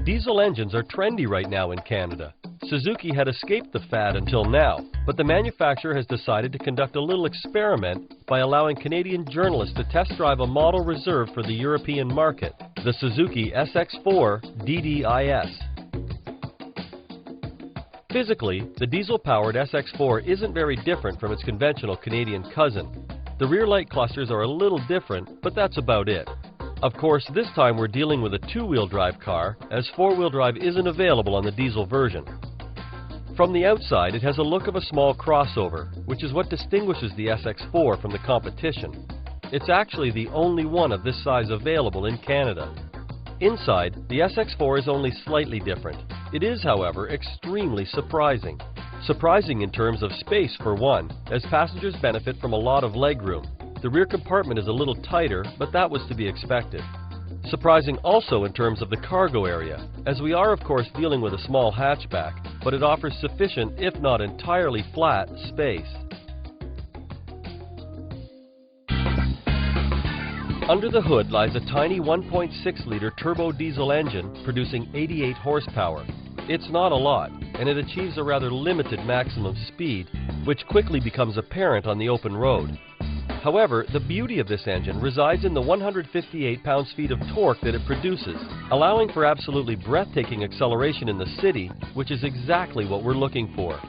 Diesel engines are trendy right now in Canada. Suzuki had escaped the fad until now, but the manufacturer has decided to conduct a little experiment by allowing Canadian journalists to test drive a model reserved for the European market, the Suzuki SX4 DDIS. Physically, the diesel-powered SX4 isn't very different from its conventional Canadian cousin. The rear light clusters are a little different, but that's about it. Of course, this time we're dealing with a two-wheel drive car, as four-wheel drive isn't available on the diesel version. From the outside, it has a look of a small crossover, which is what distinguishes the SX4 from the competition. It's actually the only one of this size available in Canada. Inside, the SX4 is only slightly different. It is, however, extremely surprising. Surprising in terms of space for one, as passengers benefit from a lot of legroom. The rear compartment is a little tighter, but that was to be expected. Surprising also in terms of the cargo area, as we are of course dealing with a small hatchback, but it offers sufficient, if not entirely flat, space. Under the hood lies a tiny 1.6-liter turbo diesel engine producing 88 horsepower. It's not a lot, and it achieves a rather limited maximum speed, which quickly becomes apparent on the open road. However, the beauty of this engine resides in the 158 pounds-feet of torque that it produces, allowing for absolutely breathtaking acceleration in the city, which is exactly what we're looking for.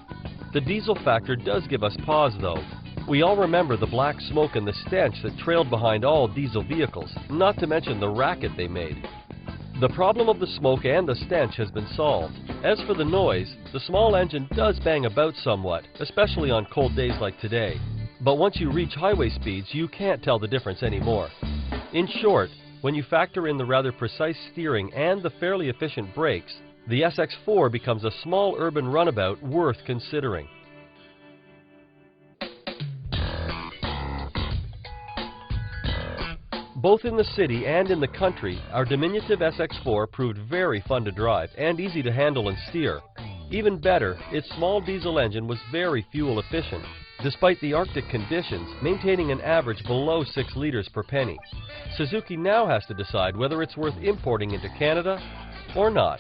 The diesel factor does give us pause though. We all remember the black smoke and the stench that trailed behind all diesel vehicles, not to mention the racket they made. The problem of the smoke and the stench has been solved. As for the noise, the small engine does bang about somewhat, especially on cold days like today. But once you reach highway speeds, you can't tell the difference anymore. In short, when you factor in the rather precise steering and the fairly efficient brakes, the SX4 becomes a small urban runabout worth considering. Both in the city and in the country, our diminutive SX4 proved very fun to drive and easy to handle and steer. Even better, its small diesel engine was very fuel efficient, despite the Arctic conditions, maintaining an average below 6 liters per penny. Suzuki now has to decide whether it's worth importing into Canada or not.